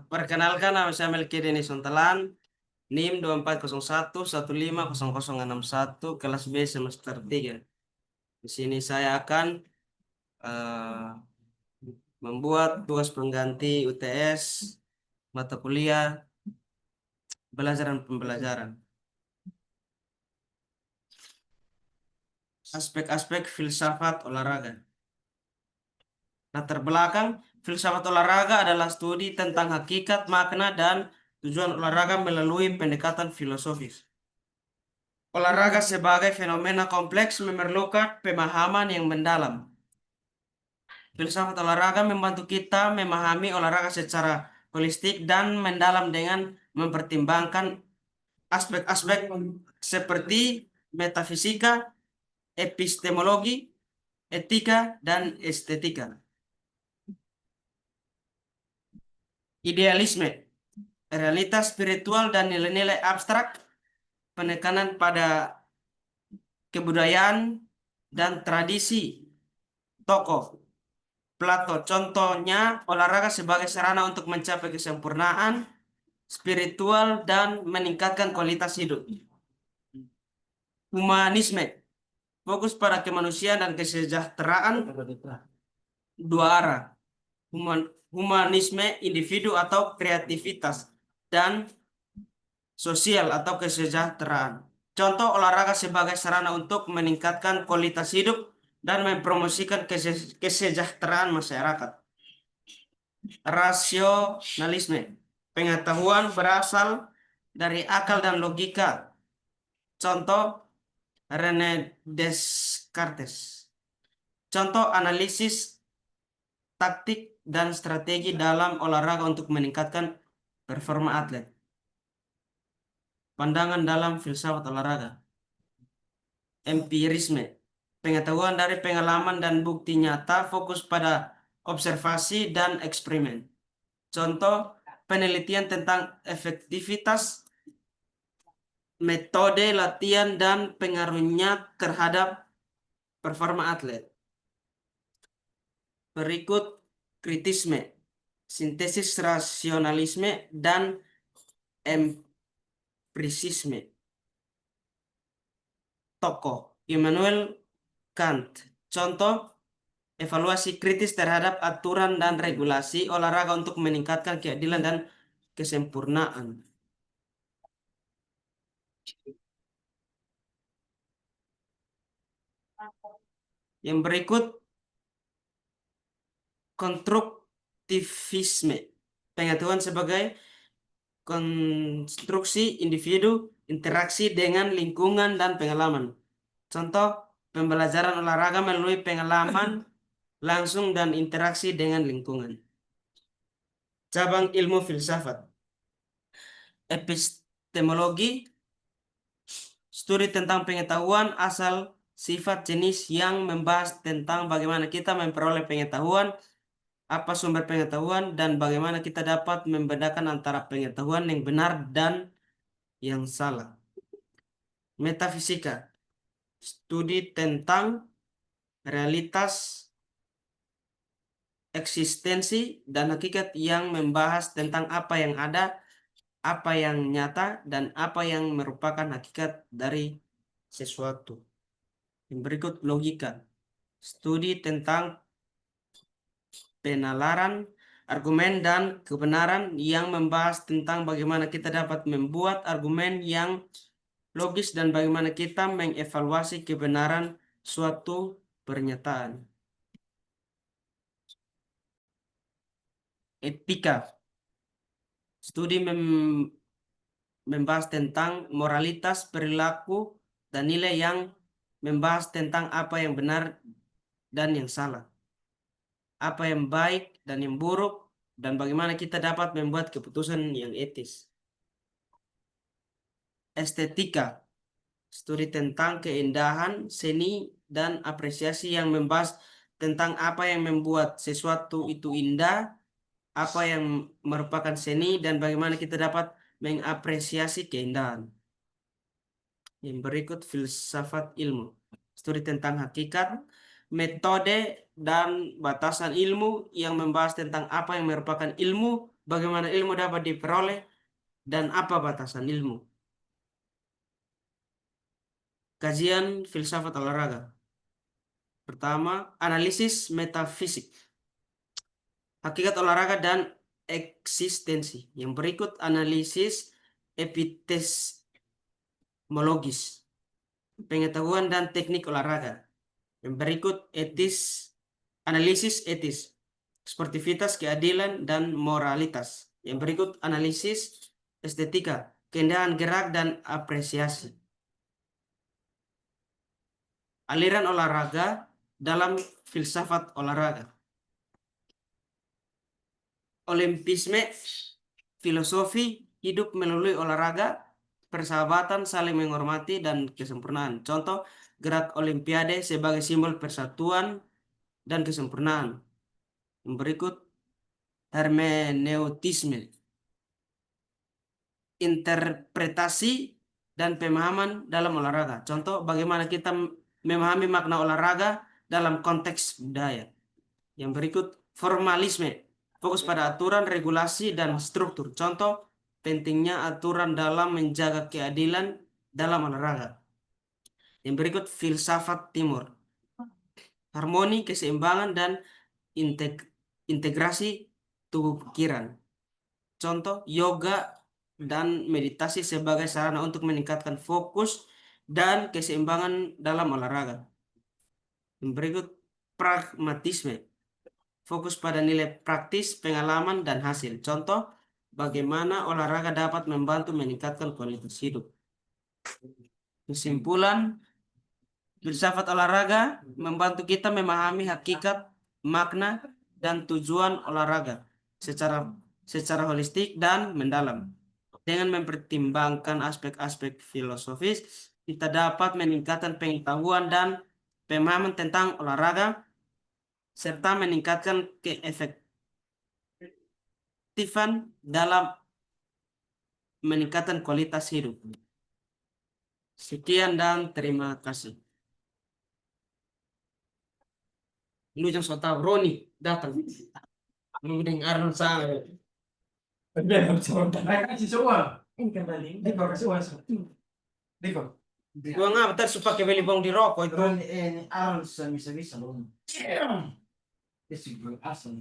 Perkenalkan, nama saya Melki Deni Sontalan, NIM 2401 1500061, kelas B semester 3. Di sini saya akan eh, membuat tugas pengganti UTS mata kuliah belajar dan pembelajaran. Aspek-aspek filsafat olahraga. Latar belakang filsafat olahraga adalah studi tentang hakikat, makna, dan tujuan olahraga melalui pendekatan filosofis. Olahraga sebagai fenomena kompleks memerlukan pemahaman yang mendalam. Filsafat olahraga membantu kita memahami olahraga secara holistik dan mendalam dengan mempertimbangkan aspek-aspek seperti metafisika, epistemologi, etika, dan estetika. Idealisme, realitas spiritual dan nilai-nilai abstrak, penekanan pada kebudayaan dan tradisi tokoh Plato. Contohnya, olahraga sebagai sarana untuk mencapai kesempurnaan spiritual dan meningkatkan kualitas hidup. Humanisme, fokus pada kemanusiaan dan kesejahteraan dua arah. Humanisme individu atau kreativitas dan sosial atau kesejahteraan. Contoh olahraga sebagai sarana untuk meningkatkan kualitas hidup dan mempromosikan kesejahteraan masyarakat. Rasionalisme, pengetahuan berasal dari akal dan logika. Contoh René Descartes. Contoh analisis taktik dan strategi dalam olahraga untuk meningkatkan performa atlet. Pandangan dalam filsafat olahraga. Empirisme, pengetahuan dari pengalaman dan bukti nyata, fokus pada observasi dan eksperimen. Contoh penelitian tentang efektivitas metode latihan dan pengaruhnya terhadap performa atlet. Berikut kritisme, sintesis rasionalisme, dan empirisme. Tokoh Immanuel Kant. Contoh evaluasi kritis terhadap aturan dan regulasi olahraga untuk meningkatkan keadilan dan kesempurnaan. Yang berikut konstruktivisme, pengetahuan sebagai konstruksi individu, interaksi dengan lingkungan dan pengalaman. Contoh pembelajaran olahraga melalui pengalaman langsung dan interaksi dengan lingkungan. Cabang ilmu filsafat. Epistemologi, studi tentang pengetahuan asal sifat jenis yang membahas tentang bagaimana kita memperoleh pengetahuan, apa sumber pengetahuan, dan bagaimana kita dapat membedakan antara pengetahuan yang benar dan yang salah. Metafisika, studi tentang realitas, eksistensi, dan hakikat yang membahas tentang apa yang ada, apa yang nyata, dan apa yang merupakan hakikat dari sesuatu. Yang berikut logika, studi tentang penalaran, argumen, dan kebenaran yang membahas tentang bagaimana kita dapat membuat argumen yang logis dan bagaimana kita mengevaluasi kebenaran suatu pernyataan. Etika, studi membahas tentang moralitas, perilaku, dan nilai yang membahas tentang apa yang benar dan yang salah, apa yang baik dan yang buruk, dan bagaimana kita dapat membuat keputusan yang etis. Estetika, studi tentang keindahan, seni, dan apresiasi yang membahas tentang apa yang membuat sesuatu itu indah, apa yang merupakan seni, dan bagaimana kita dapat mengapresiasi keindahan. Yang berikut filsafat ilmu, studi tentang hakikat, metode, dan batasan ilmu yang membahas tentang apa yang merupakan ilmu bagaimana ilmu dapat diperoleh, dan apa batasan ilmu. Kajian filsafat olahraga. Pertama, analisis metafisik, hakikat olahraga dan eksistensi. Yang berikut analisis epistemologis, pengetahuan dan teknik olahraga. Yang berikut analisis etis, sportivitas, keadilan, dan moralitas. Yang berikut analisis estetika, keindahan gerak dan apresiasi. Aliran olahraga dalam filsafat olahraga. Olimpisme, filosofi hidup melalui olahraga, persahabatan, saling menghormati, dan kesempurnaan. Contoh, gerak olimpiade sebagai simbol persatuan dan kesempurnaan. Yang berikut, hermeneutisme, interpretasi dan pemahaman dalam olahraga. Contoh, bagaimana kita memahami makna olahraga dalam konteks budaya. Yang berikut, formalisme, fokus pada aturan, regulasi, dan struktur. Contoh, pentingnya aturan dalam menjaga keadilan dalam olahraga. Yang berikut, filsafat timur, harmoni, keseimbangan, dan integrasi tubuh pikiran. Contoh, yoga dan meditasi sebagai sarana untuk meningkatkan fokus dan keseimbangan dalam olahraga. Yang berikut, pragmatisme, fokus pada nilai praktis, pengalaman, dan hasil. Contoh, bagaimana olahraga dapat membantu meningkatkan kualitas hidup. Kesimpulan, filsafat olahraga membantu kita memahami hakikat, makna, dan tujuan olahraga secara holistik dan mendalam. Dengan mempertimbangkan aspek-aspek filosofis, kita dapat meningkatkan pengetahuan dan pemahaman tentang olahraga, serta meningkatkan keefektifan dalam meningkatkan kualitas hidup. Sekian dan terima kasih. Lu jangan so tau, Roni datang. Lu dengar sana. Biar kasih semua. Ini kembali. Diko kasih uang. Diko. Gua ngapa tadi supaya pakai beli bong di rokok itu. Ini Aaron bisa belum. Ini asal.